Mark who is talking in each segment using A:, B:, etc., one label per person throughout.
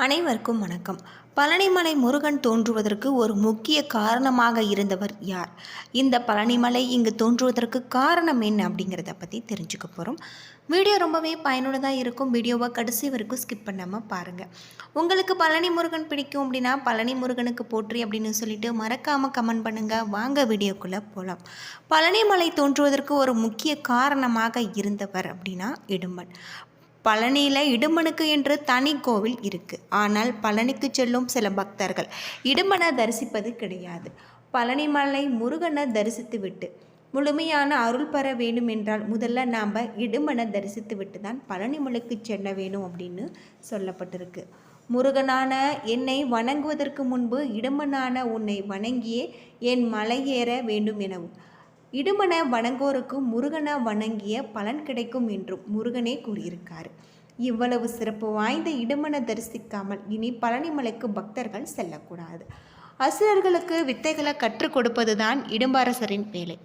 A: அனைவருக்கும் வணக்கம். பழனிமலை முருகன் தோன்றுவதற்கு ஒரு முக்கிய காரணமாக இருந்தவர் யார்? இந்த பழனிமலை இங்கு தோன்றுவதற்கு காரணம் என்ன அப்படிங்கிறத பற்றி தெரிஞ்சுக்க போகிறோம். வீடியோ ரொம்பவே பயனுள்ளதாக இருக்கும். வீடியோவை கடைசி வரைக்கும் ஸ்கிப் பண்ணாமல் பாருங்கள். உங்களுக்கு பழனி முருகன் பிடிக்கும் அப்படின்னா பழனி முருகனுக்கு போற்றி அப்படின்னு சொல்லிட்டு மறக்காமல் கமெண்ட் பண்ணுங்கள். வாங்க வீடியோக்குள்ளே போகலாம். பழனிமலை தோன்றுவதற்கு ஒரு முக்கிய காரணமாக இருந்தவர் அப்படின்னா இடும்பன். பழனியில் இடும்பனுக்கு என்று தனி கோவில் இருக்குது. ஆனால் பழனிக்கு செல்லும் சில பக்தர்கள் இடும்பனை தரிசிப்பது கிடையாது. பழனிமலை முருகனை தரிசித்து விட்டு முழுமையான அருள் பெற வேண்டும் என்றால் முதல்ல நாம் இடும்பனை தரிசித்து விட்டு தான் பழனிமலைக்கு செல்ல வேணும் அப்படின்னு சொல்லப்பட்டிருக்கு. முருகனான என்னை வணங்குவதற்கு முன்பு இடும்பனான உன்னை வணங்கியே என் மலையேற வேண்டும் எனவும் இடுமனை வணங்கோருக்கு முருகனை வணங்கிய பலன் கிடைக்கும் என்றும் முருகனே கூறியிருக்கார். இவ்வளவு சிறப்பு வாய்ந்த இடுமனை தரிசிக்காமல் இனி பழனிமலைக்கு பக்தர்கள் செல்லக்கூடாது. அசுரர்களுக்கு வித்தைகளை கற்றுக் கொடுப்பது தான் இடும்பரசரின் வேலை.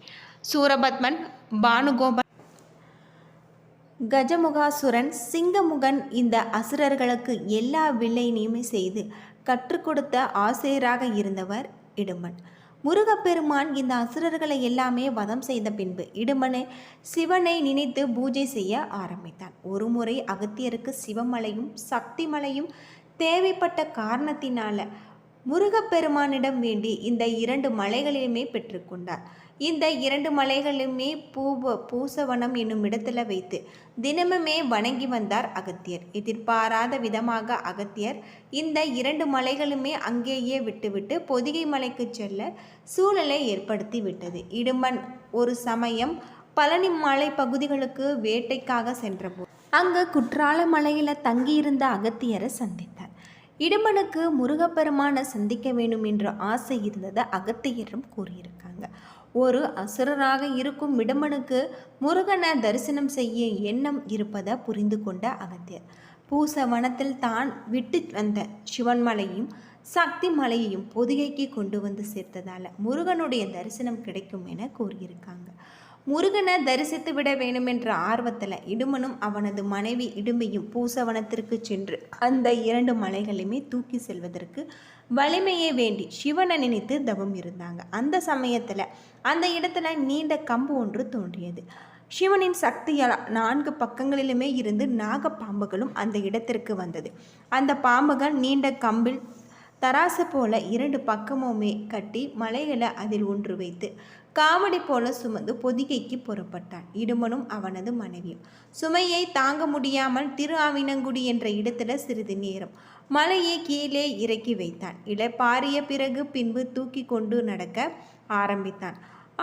A: சூரபத்மன், பானுகோபன், கஜமுகாசுரன், சிங்கமுகன் இந்த அசுரர்களுக்கு எல்லா வில்லையுமே செய்து கற்றுக் கொடுத்த ஆசிரியராக இருந்தவர் இடும்பன். முருகப்பெருமான் இந்த அசுரர்களை எல்லாமே வதம் செய்த பின்பு இடும்பனை சிவனை நினைத்து பூஜை செய்ய ஆரம்பித்தான். ஒரு முறை அகத்தியருக்கு சிவமலையும் சக்தி மலையும் தேவைப்பட்ட காரணத்தினால முருகப்பெருமானிடம் வேண்டி இந்த 2 மலைகளையுமே பெற்றுக்கொண்டார். இந்த 2 மலைகளுமே பூசவனம் என்னும் இடத்துல வைத்து தினமுமே வணங்கி வந்தார் அகத்தியர். எதிர்பாராத விதமாக அகத்தியர் இந்த 2 மலைகளுமே அங்கேயே விட்டுவிட்டு பொதிகை மலைக்கு செல்ல சூழலை ஏற்படுத்தி விட்டது. இடும்பன் ஒரு சமயம் பழனி மலை பகுதிகளுக்கு வேட்டைக்காக சென்றபோது அங்கு குற்றால மலையில் தங்கியிருந்த அகத்தியரை சந்தித்தார். இடும்பனுக்கு முருகப்பெருமானை சந்திக்க வேண்டும் என்ற ஆசை இருந்ததை அகத்தியரும் கூறியிருக்காங்க. ஒரு அசுரராக இருக்கும் இடும்பனுக்கு முருகனை தரிசனம் செய்ய எண்ணம் இருப்பதை புரிந்து கொண்ட அகத்தியர் பூசவனத்தில் தான் விட்டு வந்த சிவன்மலையும் சக்தி மலையையும் பொதிகைக்கு கொண்டு வந்து சேர்த்ததால் முருகனுடைய தரிசனம் கிடைக்கும் என கூறியிருக்காங்க. முருகனை தரிசித்து விட வேண்டும் என்ற ஆர்வத்தில் இடுமனும் அவனது மனைவி இடும்பையும் பூசவனத்திற்கு சென்று அந்த 2 மலைகளையுமே தூக்கி செல்வதற்கு வலிமையை வேண்டி சிவனை நினைத்து தவம் இருந்தாங்க. அந்த சமயத்தில் அந்த இடத்துல நீண்ட கம்பு ஒன்று தோன்றியது. சிவனின் சக்தியால் 4 பக்கங்களிலுமே இருந்து நாகப்பாம்புகளும் அந்த இடத்திற்கு வந்தது. அந்த பாம்புகள் நீண்ட கம்பில் தராசு போல 2 பக்கமுமே கட்டி மலைகளை அதில் ஒன்று வைத்து காவடி போல சுமந்து பொதிகைக்கு புறப்பட்டான். இடும்பனும் அவனது மனைவியும் சுமையை தாங்க முடியாமல் திருஆவினங்குடி என்ற இடத்துல சிறிது நேரம் மலையை கீழே இறக்கி வைத்தான். இளைப்பாறிய பிறகு பின்பு தூக்கி கொண்டு நடக்க ஆரம்பித்தான்.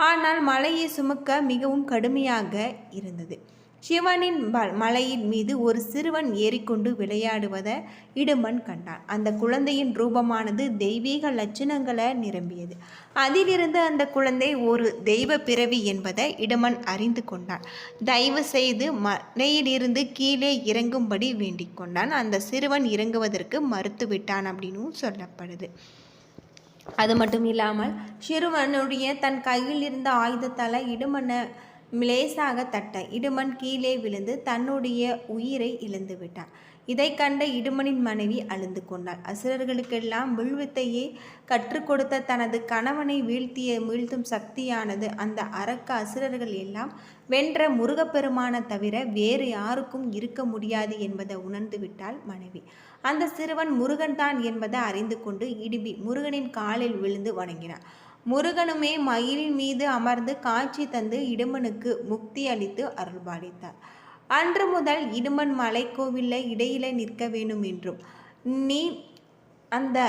A: ஆனால் மலையை சுமக்க மிகவும் கடுமையாக இருந்தது. சிவனின் மலையின் மீது ஒரு சிறுவன் ஏறிக்கொண்டு விளையாடுவதை இடும்பன் கண்டான். அந்த குழந்தையின் ரூபமானது தெய்வீக லட்சணங்களை நிரம்பியது. அதிலிருந்து அந்த குழந்தை ஒரு தெய்வ பிறவி என்பதை இடும்பன் அறிந்து கொண்டான். தயவு செய்து மலையிலிருந்து கீழே இறங்கும்படி வேண்டிக் கொண்டான். அந்த சிறுவன் இறங்குவதற்கு மறுத்துவிட்டான் அப்படின்னு சொல்லப்படுது. அது மட்டும் இல்லாமல் சிறுவனுடைய தன் கையில் இருந்த ஆயுதத்தால் இடும்பனை லேசாக தட்ட இடும்பன் கீழே விழுந்து தன்னுடைய உயிரை இழந்து விட்டான். இதை கண்ட இடும்பனின் மனைவி அழுந்து கொண்டாள். அசுரர்களுக்கெல்லாம் வில்வித்தையை கற்றுக் கொடுத்த தனது கணவனை வீழ்த்தும் சக்தியானது அந்த அரக்க அசுரர்கள் எல்லாம் வென்ற முருகப்பெருமானை தவிர வேறு யாருக்கும் இருக்க முடியாது என்பதை உணர்ந்து விட்டாள் மனைவி. அந்த சிறுவன் முருகன் தான் என்பதை அறிந்து கொண்டு இடும்பி முருகனின் காலில் விழுந்து வணங்கினான். முருகனுமே மயிலின் மீது அமர்ந்து காட்சி தந்து இடும்பனுக்கு முக்தி அளித்து அருள்பாலித்தார். அன்று முதல் இடும்பன் மலைக்கோவிலில் இடையில நிற்க வேண்டும் என்றும் நீ அந்த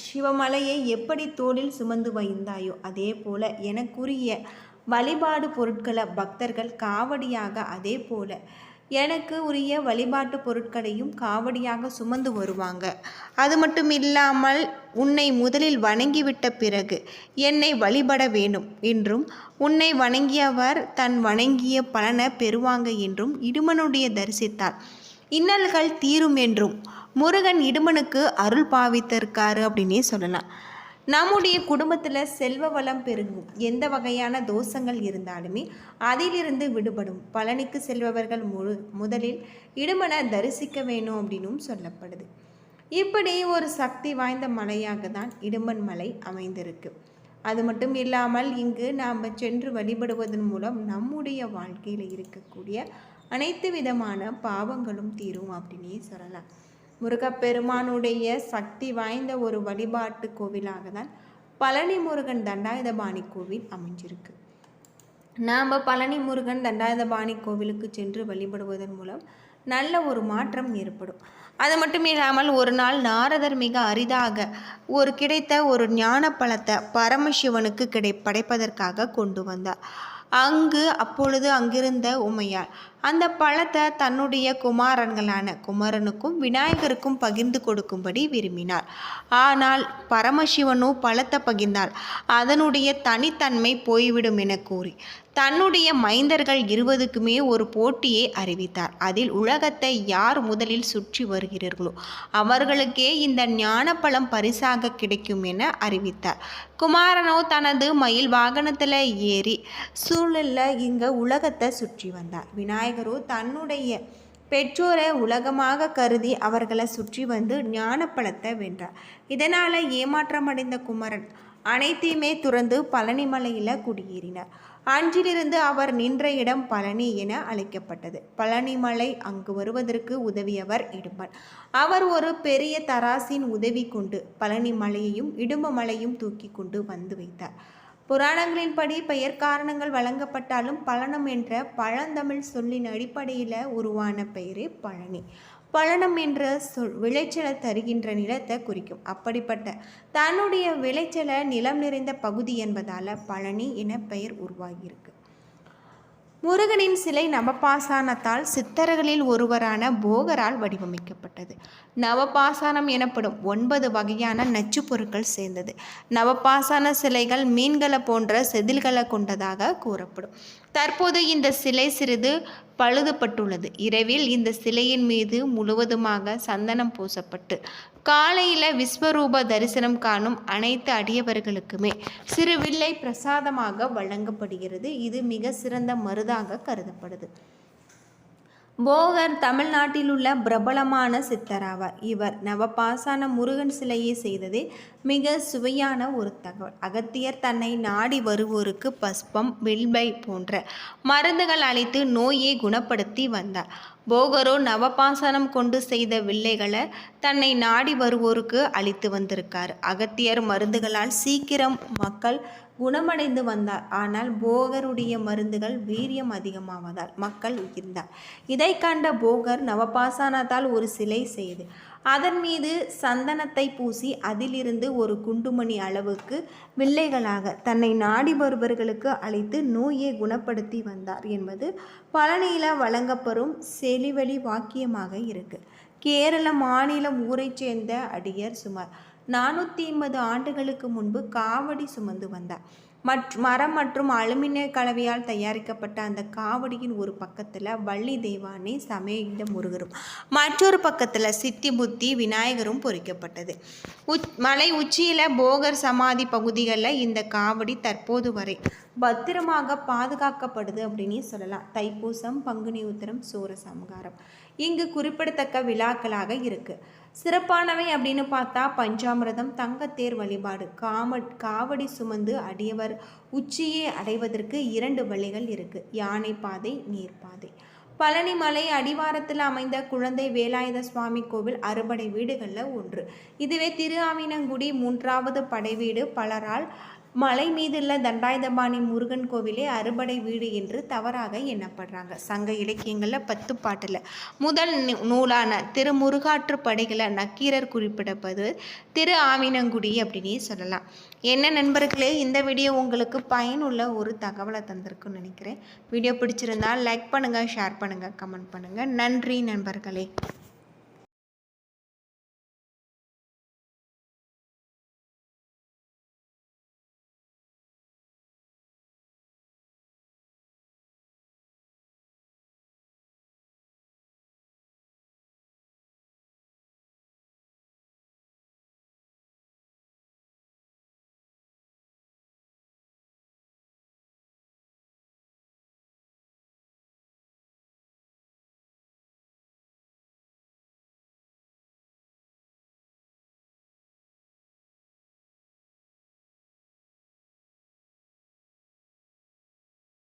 A: சிவமலையை எப்படி தோளில் சுமந்து வைந்தாயோ அதே போல எனக்குரிய வழிபாடு பொருட்களை பக்தர்கள் காவடியாக அதே போல எனக்கு உரிய வழிபாட்டு பொருட்களையும் காவடியாக சுமந்து வருவாங்க. அது மட்டும் இல்லாமல் உன்னை முதலில் வணங்கிவிட்ட பிறகு என்னை வழிபட வேண்டும் என்றும் உன்னை வணங்கியவர் தன் வணங்கிய பலனை பெறுவாங்க என்றும் இடும்பனுடைய தரிசித்தால் இன்னல்கள் தீரும் என்றும் முருகன் இடும்பனுக்கு அருள் பாவித்திருக்காரு அப்படின்னே சொல்லலாம். நம்முடைய குடும்பத்தில் செல்வ வளம் பெருகும், எந்த வகையான தோஷங்கள் இருந்தாலுமே அதிலிருந்து விடுபடும். பழனிக்கு செல்பவர்கள் முதலில் இடும்பனை தரிசிக்க வேணும் அப்படின்னும் சொல்லப்படுது. இப்படி ஒரு சக்தி வாய்ந்த மலையாக தான் இடும்பன் மலை அமைந்திருக்கு. அது மட்டும் இல்லாமல் இங்கு நாம் சென்று வழிபடுவதன் மூலம் நம்முடைய வாழ்க்கையில் இருக்கக்கூடிய அனைத்து விதமான பாவங்களும் தீரும் அப்படின்னே சொல்லலாம். முருகப்பெருமானுடைய சக்தி வாய்ந்த ஒரு வழிபாட்டு கோவிலாக தான் பழனி முருகன் தண்டாயுதபாணி கோவில் அமைஞ்சிருக்கு. நாம் பழனி முருகன் தண்டாயுதபாணி கோவிலுக்கு சென்று வழிபடுவதன் மூலம் நல்ல ஒரு மாற்றம் ஏற்படும். அது மட்டும் இல்லாமல் ஒரு நாள் நாரதர் மிக அரிதாக கிடைத்த ஒரு ஞான பழத்தை பரமசிவனுக்கு படைப்பதற்காக கொண்டு வந்தார். அப்பொழுது அங்கிருந்த உமையாள் அந்த பழத்தை தன்னுடைய குமாரன்களான குமரனுக்கும் விநாயகருக்கும் பகிர்ந்து கொடுக்கும்படி விரும்பினார். ஆனால் பரமசிவனோ பழத்தை பகிர்ந்தால் அதனுடைய தனித்தன்மை போய்விடும் என கூறி தன்னுடைய மைந்தர்கள் 20க்குமே ஒரு போட்டியை அறிவித்தார். அதில் உலகத்தை யார் முதலில் சுற்றி வருகிறார்களோ அவர்களுக்கே இந்த ஞானப்பழம் பரிசாக கிடைக்கும் என அறிவித்தார். குமாரனோ தனது மயில் வாகனத்தில் ஏறி இங்க உலகத்தை சுற்றி வந்தார். விநாயகரோ தன்னுடைய பெற்றோரை உலகமாக கருதி அவர்களை சுற்றி வந்து ஞானப்பழத்தை வென்றார். இதனால் ஏமாற்றமடைந்த குமரன் அனைத்தையுமே துறந்து பழனி மலையில் குடியேறினார். அன்றிலிருந்து அவர் நின்ற இடம் பழனி என அழைக்கப்பட்டது. பழனிமலை அங்கு வருவதற்கு உதவியவர் இடும்பன். அவர் ஒரு பெரிய தராசின் உதவி கொண்டு பழனி மலையையும் இடும்ப மலையும் தூக்கி கொண்டு வந்து வைத்தார். புராணங்களின்படி பெயர் காரணங்கள் வழங்கப்பட்டாலும் பழனம் என்ற பழந்தமிழ் சொல்லின் அடிப்படையில் உருவான பெயரே பழனி. பழனம் என்ற சொல் விளைச்சலை தருகின்ற நிலத்தை குறிக்கும். அப்படிப்பட்ட தன்னுடைய விளைச்சலை நிலம் நிறைந்த பகுதி என்பதால் பழனி என பெயர் உருவாகியிருக்கு. முருகனின் சிலை நவபாசானத்தால் சித்தர்களில் ஒருவரான போகரால் வடிவமைக்கப்பட்டது. நவபாசானம் எனப்படும் 9 வகையான நச்சுப் பொருட்கள் சேர்ந்தது. நவபாசான சிலைகள் மீன்களை போன்ற செதில்களை கொண்டதாக கூறப்படும். தற்போது இந்த சிலை சிறிது பழுதுபட்டுள்ளது. இரவில் இந்த சிலையின் மீது முழுவதுமாக சந்தனம் பூசப்பட்டு காலையில் விஸ்வரூப தரிசனம் காணும் அனைத்து அடியவர்களுக்குமே சிறு வில்லை பிரசாதமாக வழங்கப்படுகிறது. இது மிக சிறந்த மருதாக கருதப்படுது. போகர் தமிழ்நாட்டில் உள்ள பிரபலமான சித்தராவார். இவர் நவபாசான முருகன் சிலையை செய்ததே மிக சுவையான ஒரு தகவல். அகத்தியர் தன்னை நாடி வருவோருக்கு பஸ்பம், வில்பை போன்ற மருந்துகள் அளித்து நோயை குணப்படுத்தி வந்தார். போகரோ நவபாசனம் கொண்டு செய்த வில்லைகளை தன்னை நாடி வருவோருக்கு அளித்து வந்திருக்கார். அகத்தியர் மருந்துகளால் சீக்கிரம் மக்கள் குணமடைந்து வந்தார். ஆனால் போகருடைய மருந்துகள் வீரியம் அதிகமாவதால் மக்கள் உயிர்ந்தார். இதை கண்ட போகர் நவபாசானத்தால் ஒரு சிலை செய்து அதன் மீது சந்தனத்தை பூசி அதிலிருந்து ஒரு குண்டுமணி அளவுக்கு வில்லைகளாக தன்னை நாடி வருபவர்களுக்கு அளித்து நோயை குணப்படுத்தி வந்தார் என்பது பழனியில் வழங்கப்பெறும் செலிவழி வாக்கியமாக இருக்கு. கேரள மாநிலம் ஊரை சேர்ந்த அடியர் சுமார் 480 ஆண்டுகளுக்கு முன்பு காவடி சுமந்து வந்தார். மரம் மற்றும் அலுமினிய கலவையால் தயாரிக்கப்பட்ட அந்த காவடியின் ஒரு பக்கத்தில் வள்ளி தெய்வானை சமேத முருகரும் மற்றொரு பக்கத்தில் சித்தி புத்தி விநாயகரும் பொறிக்கப்பட்டது. மலை உச்சியில் போகர் சமாதி பகுதிகளில் இந்த காவடி தற்போது வரை பத்திரமாக பாதுகாக்கப்படுது அப்படின்னு சொல்லலாம். தைப்பூசம், பங்குனி உத்திரம், சூரசம்ஹாரம் இங்கு குறிப்பிடத்தக்க விழாக்களாக இருக்கு. சிறப்பானவை அப்படின்னு பார்த்தா பஞ்சாமிரதம், தங்கத்தேர் வழிபாடு. காவடி சுமந்து அடியவர் உச்சியை அடைவதற்கு 2 வழிகள் இருக்கு. யானை பாதை, நீர்ப்பாதை. பழனி மலை அடிவாரத்தில் அமைந்த குழந்தை வேலாயுத சுவாமி கோவில் அறுபடை வீடுகளில் ஒன்று. இதுவே திரு ஆவினங்குடி 3வது படை வீடு. பலரால் மலை மீதுள்ள தண்டாயுதபாணி முருகன் கோவிலே அறுபடை வீடு என்று தவறாக எண்ணப்படுறாங்க. சங்க இலக்கியங்களில் 10 பாட்டில் முதல் நூலான திருமுருகாற்று படைகளை நக்கீரர் குறிப்பிடப்பது திரு ஆவினங்குடி அப்படின்னே சொல்லலாம். என்ன நண்பர்களே, இந்த வீடியோ உங்களுக்கு பயனுள்ள ஒரு தகவலை தந்திருக்குன்னு நினைக்கிறேன். வீடியோ பிடிச்சிருந்தால் லைக் பண்ணுங்கள், ஷேர் பண்ணுங்கள், கமெண்ட் பண்ணுங்கள். நன்றி நண்பர்களே.